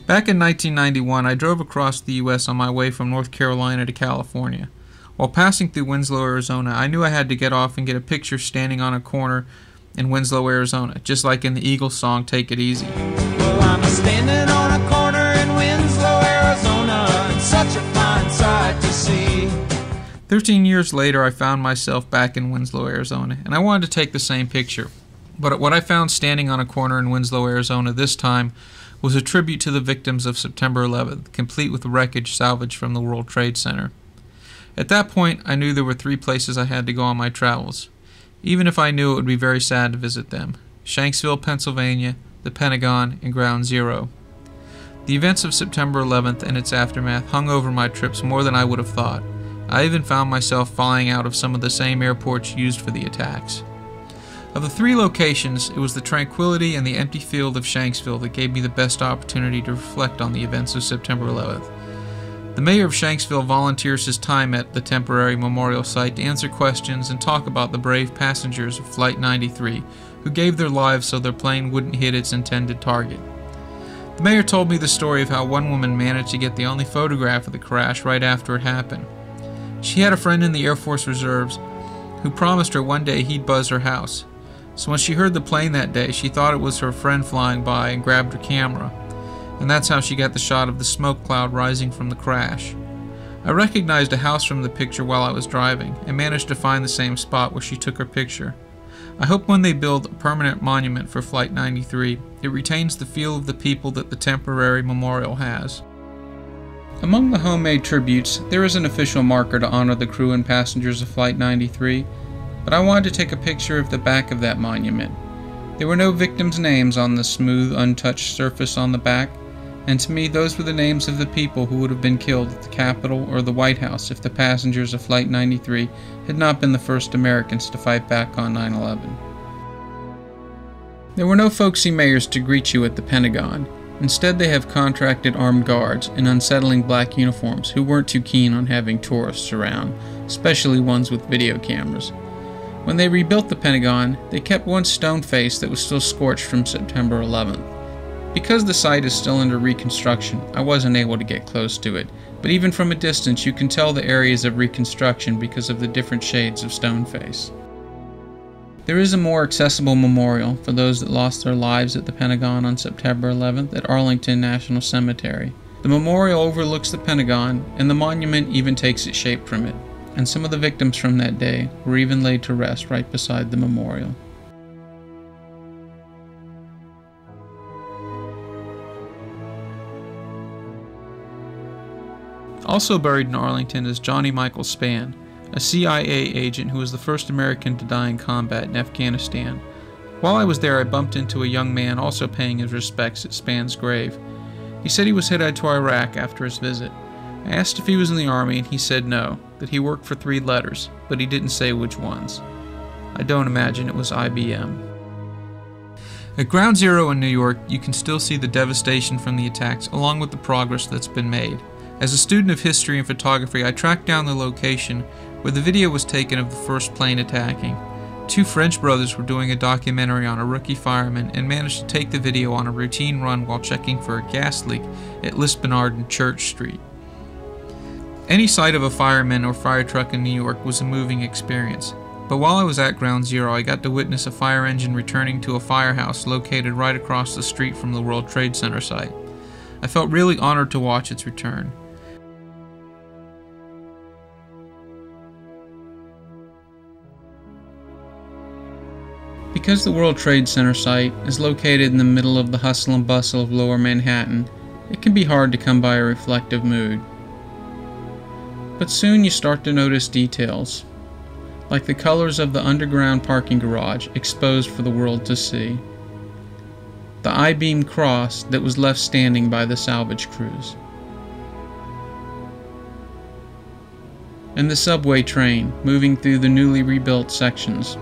Back in 1991, I drove across the U.S. on my way from North Carolina to California. While passing through Winslow, Arizona, I knew I had to get off and get a picture standing on a corner in Winslow, Arizona, just like in the Eagles song, Take It Easy. Well, I'm standing on a corner in Winslow, Arizona, and such a fine sight to see. 13 years later, I found myself back in Winslow, Arizona, and I wanted to take the same picture. But what I found standing on a corner in Winslow, Arizona this time was a tribute to the victims of September 11th, complete with wreckage salvaged from the World Trade Center. At that point, I knew there were 3 places I had to go on my travels, even if I knew it would be very sad to visit them: Shanksville, Pennsylvania, the Pentagon, and Ground Zero. The events of September 11th and its aftermath hung over my trips more than I would have thought. I even found myself flying out of some of the same airports used for the attacks. Of the 3 locations, it was the tranquility and the empty field of Shanksville that gave me the best opportunity to reflect on the events of September 11th. The mayor of Shanksville volunteers his time at the temporary memorial site to answer questions and talk about the brave passengers of Flight 93 who gave their lives so their plane wouldn't hit its intended target. The mayor told me the story of how one woman managed to get the only photograph of the crash right after it happened. She had a friend in the Air Force Reserves who promised her one day he'd buzz her house. So when she heard the plane that day, she thought it was her friend flying by and grabbed her camera. And that's how she got the shot of the smoke cloud rising from the crash. I recognized a house from the picture while I was driving and managed to find the same spot where she took her picture. I hope when they build a permanent monument for Flight 93, it retains the feel of the people that the temporary memorial has. Among the homemade tributes, there is an official marker to honor the crew and passengers of Flight 93, but I wanted to take a picture of the back of that monument. There were no victims' names on the smooth, untouched surface on the back, and to me those were the names of the people who would have been killed at the Capitol or the White House if the passengers of Flight 93 had not been the first Americans to fight back on 9/11. There were no folksy mayors to greet you at the Pentagon. Instead, they have contracted armed guards in unsettling black uniforms who weren't too keen on having tourists around, especially ones with video cameras. When they rebuilt the Pentagon, they kept one stone face that was still scorched from September 11th. Because the site is still under reconstruction, I wasn't able to get close to it, but even from a distance you can tell the areas of reconstruction because of the different shades of stone face. There is a more accessible memorial for those that lost their lives at the Pentagon on September 11th at Arlington National Cemetery. The memorial overlooks the Pentagon, and the monument even takes its shape from it, and some of the victims from that day were even laid to rest right beside the memorial. Also buried in Arlington is Johnny Michael Spann, a CIA agent who was the first American to die in combat in Afghanistan. While I was there, I bumped into a young man also paying his respects at Spann's grave. He said he was headed to Iraq after his visit. I asked if he was in the Army, and he said no, that he worked for 3 letters, but he didn't say which ones. I don't imagine it was IBM. At Ground Zero in New York, you can still see the devastation from the attacks, along with the progress that's been made. As a student of history and photography, I tracked down the location where the video was taken of the first plane attacking. 2 French brothers were doing a documentary on a rookie fireman and managed to take the video on a routine run while checking for a gas leak at Lispenard and Church Street. Any sight of a fireman or fire truck in New York was a moving experience, but while I was at Ground Zero, I got to witness a fire engine returning to a firehouse located right across the street from the World Trade Center site. I felt really honored to watch its return. Because the World Trade Center site is located in the middle of the hustle and bustle of Lower Manhattan, it can be hard to come by a reflective mood. But soon you start to notice details, like the colors of the underground parking garage exposed for the world to see, the I-beam cross that was left standing by the salvage crews, and the subway train moving through the newly rebuilt sections